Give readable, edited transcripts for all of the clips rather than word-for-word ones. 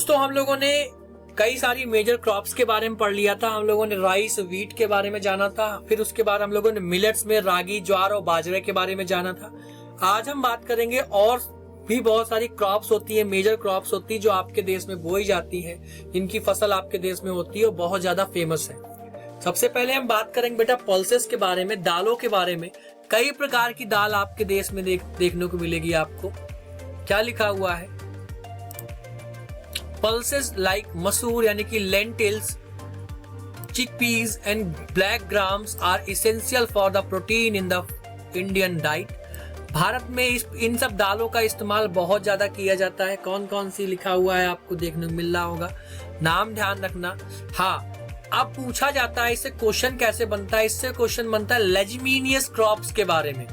दोस्तों हम लोगों ने कई सारी मेजर क्रॉप्स के बारे में पढ़ लिया था। हम लोगों ने राइस, व्हीट के बारे में जाना था, फिर उसके बाद हम लोगों ने मिलेट्स में रागी, ज्वार और बाजरे के बारे में जाना था। आज हम बात करेंगे और भी बहुत सारी क्रॉप्स होती है, मेजर क्रॉप्स होती है जो आपके देश में बोई जाती है, इनकी फसल आपके देश में होती है और बहुत ज्यादा फेमस है। सबसे पहले हम बात करेंगे बेटा पल्सेस के बारे में, दालों के बारे में। कई प्रकार की दाल आपके देश में देखने को मिलेगी। आपको क्या लिखा हुआ है? पल्सेस लाइक मसूर यानी कि lentils, chickpeas and black grams are essential for the protein in the Indian diet. Bharat में इन सब दालों का इस्तेमाल बहुत ज्यादा किया जाता है। कौन कौन सी लिखा हुआ है आपको देखने को मिल रहा होगा, नाम ध्यान रखना। हाँ, अब पूछा जाता है इससे क्वेश्चन कैसे बनता है? इससे क्वेश्चन बनता है लेग्यूमिनियस क्रॉप्स के बारे में।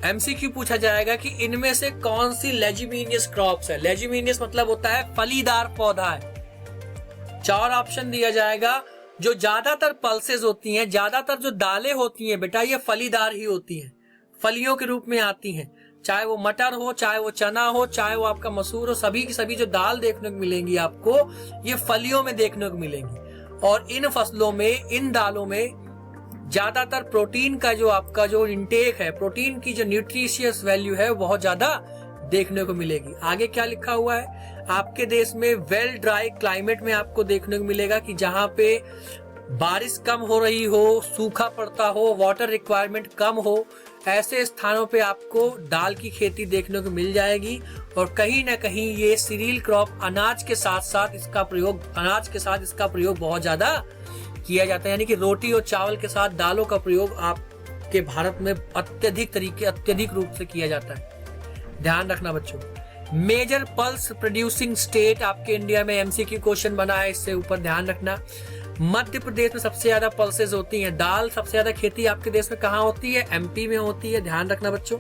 एमसीक्यू पूछा जाएगा कि इनमें से कौन सी लेग्यूमिनियस क्रॉप्स है। लेग्यूमिनियस मतलब होता है फलीदार पौधा है। 4 ऑप्शन दिया जाएगा। जो ज्यादातर पल्सेस होती हैं, ज्यादातर जो दालें होती हैं बेटा, ये फलीदार ही होती हैं, फलियों के रूप में आती हैं। चाहे वो मटर हो, चाहे वो चना हो, चाहे वो आपका मसूर हो, सभी की सभी जो दाल देखने को मिलेंगी आपको, ये फलियों में देखने को मिलेंगी। और इन फसलों में, इन दालों में ज्यादातर प्रोटीन का जो आपका जो इंटेक है, प्रोटीन की जो न्यूट्रिशियस वैल्यू है, वो बहुत ज्यादा देखने को मिलेगी। आगे क्या लिखा हुआ है? आपके देश में वेल ड्राई क्लाइमेट में आपको देखने को मिलेगा कि जहां पे बारिश कम हो रही हो, सूखा पड़ता हो, वाटर रिक्वायरमेंट कम हो, ऐसे स्थानों पे आपको दाल की खेती देखने को मिल जाएगी। और कहीं ना कहीं ये सीरियल क्रॉप, अनाज के साथ इसका प्रयोग बहुत ज्यादा किया जाता है। यानी कि रोटी और चावल के साथ दालों का प्रयोग आपके भारत में अत्यधिक रूप से किया जाता है। ध्यान रखना बच्चों। मेजर पल्स प्रोड्यूसिंग स्टेट आपके इंडिया में एमसीक्यू क्वेश्चन बना है, इससे ऊपर ध्यान रखना। मध्य प्रदेश में सबसे ज्यादा पल्सेस होती हैं। दाल सबसे ज्यादा खेती आपके देश में कहाँ होती है? एमपी में होती है। ध्यान रखना बच्चों।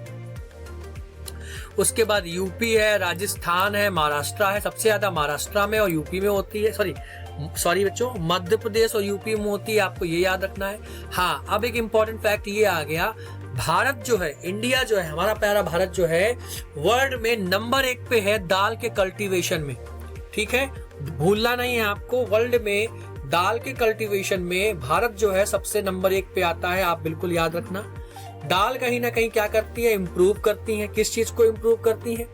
उसके बाद यूपी है, राजस्थान है, महाराष्ट्र है। सबसे ज्यादा महाराष्ट्र में और यूपी में होती है। सॉरी बच्चों, मध्य प्रदेश और यूपी में होती है। आपको ये याद रखना है। हाँ, अब एक इंपॉर्टेंट फैक्ट ये आ गया, भारत जो है, इंडिया जो है, हमारा प्यारा भारत जो है, वर्ल्ड में नंबर 1 पे है दाल के कल्टीवेशन में। ठीक है, भूलना नहीं है आपको। वर्ल्ड में दाल के कल्टीवेशन में भारत जो है सबसे नंबर 1 पे आता है। आप बिल्कुल याद रखना। दाल कहीं ना कहीं क्या करती है? इंप्रूव करती है। किस चीज को इंप्रूव करती है?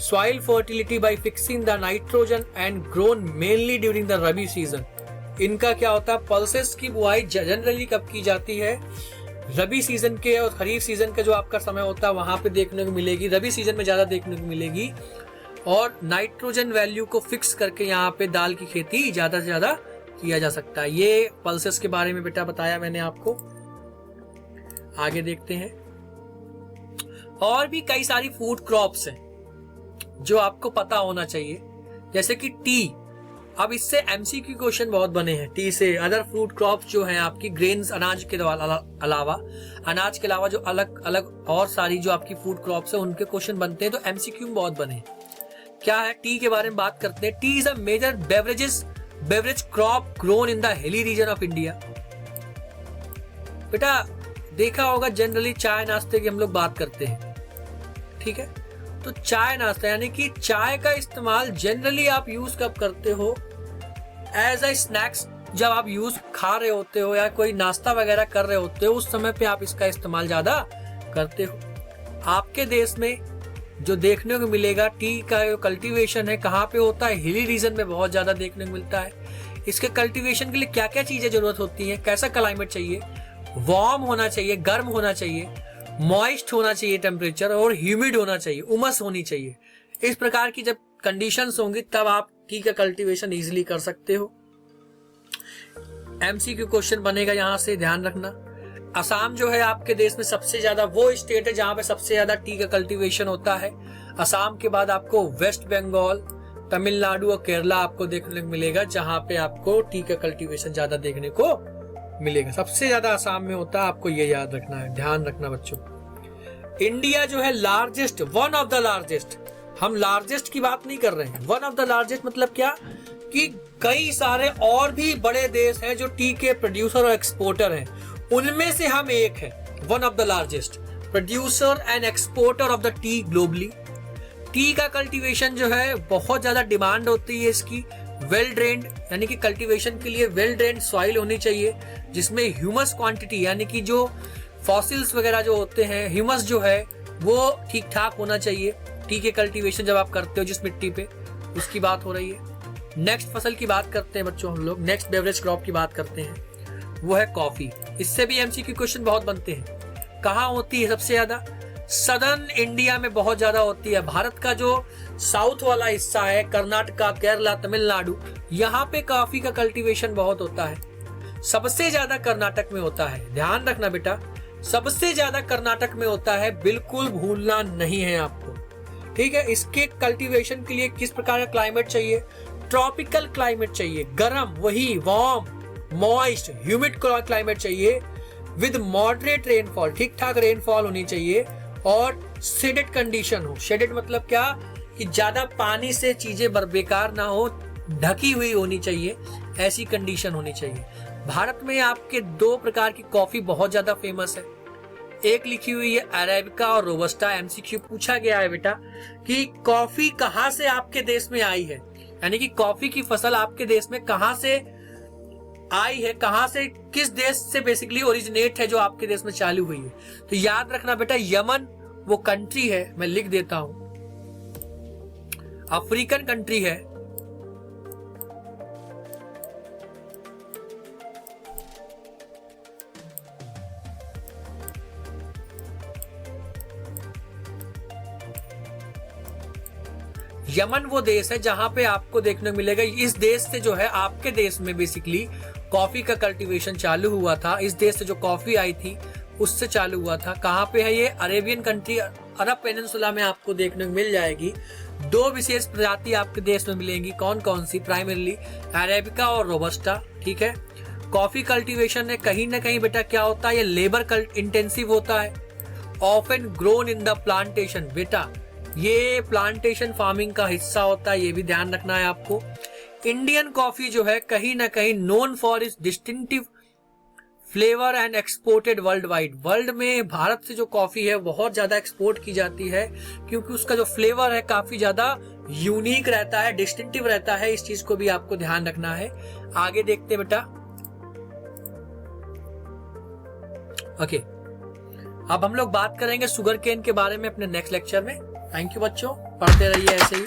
Soil fertility bye fixing the nitrogen and grown mainly during the rabi season. इनका क्या होता है? पल्सेस की बुआई जनरली कब की जाती है? रबी सीजन के और खरीफ सीजन का जो आपका समय होता है वहां पे देखने को मिलेगी। रबी सीजन में ज्यादा देखने को मिलेगी। और नाइट्रोजन वैल्यू को फिक्स करके यहाँ पे दाल की खेती ज्यादा से ज्यादा किया जा सकता है। ये पल्सेस के बारे में बेटा बताया मैंने आपको। आगे देखते हैं। और भी कई सारी फूड क्रॉप्स हैं जो आपको पता होना चाहिए, जैसे कि टी। अब इससे एमसीक्यू क्वेश्चन बहुत बने हैं टी से। अदर फ्रूट क्रॉप्स जो हैं आपकी, ग्रेन्स, अनाज के अलावा जो अलग अलग और सारी जो आपकी फूड क्रॉप्स है, उनके क्वेश्चन बनते हैं, तो एमसीक्यू में बहुत बने। क्या है? टी के बारे में बात करते हैं। Tea is a major beverage crop grown in the hilly region of India. बेटा देखा होगा, जनरली चाय नाश्ते की हम लोग बात करते हैं। ठीक है, तो चाय नाश्ता यानी कि चाय का इस्तेमाल जनरली आप यूज कब करते हो? As a snacks. जब आप खा रहे होते हो या कोई नाश्ता वगैरह कर रहे होते हो, उस समय पे आप इसका इस्तेमाल ज्यादा करते हो। आपके देश में जो देखने को मिलेगा, टी का जो कल्टीवेशन है कहाँ पे होता है? हिली रीजन में बहुत ज्यादा देखने को मिलता है। इसके कल्टीवेशन के लिए क्या क्या चीजें जरूरत होती है? कैसा क्लाइमेट चाहिए? वार्म होना चाहिए, गर्म होना चाहिए, मॉइस्ट होना चाहिए टेम्परेचर, और ह्यूमिड होना चाहिए, उमस होनी चाहिए। इस प्रकार की जब कंडीशंस होंगी तब आप टी का कल्टीवेशन इजीली कर सकते हो। एमसीक्यू क्वेश्चन बनेगा यहाँ से, ध्यान रखना। असम जो है आपके देश में सबसे ज्यादा वो स्टेट है जहां पे सबसे ज्यादा टी का कल्टीवेशन होता है। असम के बाद आपको वेस्ट बंगाल, तमिलनाडु और केरला आपको देखने को मिलेगा, जहां पे आपको टी का कल्टीवेशन ज्यादा देखने को मिलेगा। सबसे ज्यादा असम में होता है, आपको ये याद रखना है, ध्यान रखना बच्चों। इंडिया जो है largest, one of the largest, हम लार्जेस्ट की बात नहीं कर रहे हैं, वन ऑफ द लार्जेस्ट मतलब क्या कि कई सारे और भी बड़े देश हैं जो टी के प्रोड्यूसर और एक्सपोर्टर हैं, उनमें से हम एक है। One of the largest producer and exporter of the T globally. T का कल्टीवेशन जो है बहुत ज्यादा डिमांड होती है इसकी। वेल ड्रेन्ड यानी कि कल्टीवेशन के लिए वेल ड्रेन्ड सॉइल होनी चाहिए, जिसमें ह्यूमस क्वांटिटी यानी कि जो फॉसिल्स वगैरह जो होते हैं, ह्यूमस जो है वो ठीक ठाक होना चाहिए। टी के कल्टीवेशन जब आप करते हो जिस मिट्टी पे, उसकी बात हो रही है। नेक्स्ट फसल की बात करते हैं बच्चों हम लोग, नेक्स्ट बेवरेज क्रॉप की बात करते हैं, वो है कॉफी। इससे भी एमसीक्यू क्वेश्चन बहुत बनते हैं। कहाँ होती है सबसे ज्यादा? सदर्न इंडिया में बहुत ज्यादा होती है। भारत का जो साउथ वाला हिस्सा है, कर्नाटका, केरला, तमिलनाडु, यहाँ पे कॉफी का कल्टीवेशन बहुत होता है। सबसे ज्यादा कर्नाटक में होता है, ध्यान रखना बेटा, सबसे ज्यादा कर्नाटक में होता है, बिल्कुल भूलना नहीं है आपको, ठीक है। इसके कल्टीवेशन के लिए किस प्रकार का क्लाइमेट चाहिए? ट्रॉपिकल क्लाइमेट चाहिए, गर्म, वही वार्म, मॉइस्ट, ह्यूमिड क्लाइमेट चाहिए विद मॉडरेट रेनफॉल, ठीक ठाक रेनफॉल होनी चाहिए, और शेडेड कंडीशन हो। शेडेड मतलब क्या कि ज्यादा पानी से चीजें बेकार ना हो, ढकी हुई होनी चाहिए, ऐसी कंडीशन होनी चाहिए। भारत में आपके दो प्रकार की कॉफी बहुत ज्यादा फेमस है। एक लिखी हुई है अरेबिका और रोबस्टा। एमसीक्यू पूछा गया है बेटा कि कॉफी कहां से आपके देश में आई है, यानी कि कॉफी की फसल आपके देश में कहां से आई है, कहां से, किस देश से बेसिकली ओरिजिनेट है जो आपके देश में चालू हुई है। तो याद रखना बेटा, यमन वो कंट्री है, मैं लिख देता हूं, अफ्रीकन कंट्री है। यमन वो देश है जहां पे आपको देखने को मिलेगा, इस देश से जो है आपके देश में बेसिकली कॉफी का कल्टीवेशन चालू हुआ था। इस देश से जो कॉफी आई थी उससे चालू हुआ था। कहां पे है ये? अरेबियन कंट्री, अरब पेनिनसुला में आपको देखने को मिल जाएगी। दो विशेष प्रजाति आपके देश में मिलेंगी, कौन कौन सी? प्राइमरली अरेबिका और रोबस्टा, ठीक है। कॉफी कल्टीवेशन में कहीं ना कहीं बेटा क्या होता है, ये लेबर इंटेंसिव होता है, often grown in the plantation. बेटा ये प्लांटेशन फार्मिंग का हिस्सा होता है, ये भी ध्यान रखना है आपको। इंडियन कॉफी जो है कहीं ना कहीं known for its distinctive flavour and exported world wide. World में भारत से जो कॉफी है बहुत ज्यादा एक्सपोर्ट की जाती है, क्योंकि उसका जो फ्लेवर है काफी ज्यादा यूनिक रहता है, डिस्टिंक्टिव रहता है। इस चीज को भी आपको ध्यान रखना है। आगे देखते हैं बेटा। ओके, अब हम लोग बात करेंगे शुगर केन के बारे में अपने नेक्स्ट लेक्चर में। थैंक यू बच्चों, पढ़ते रहिए ऐसे ही।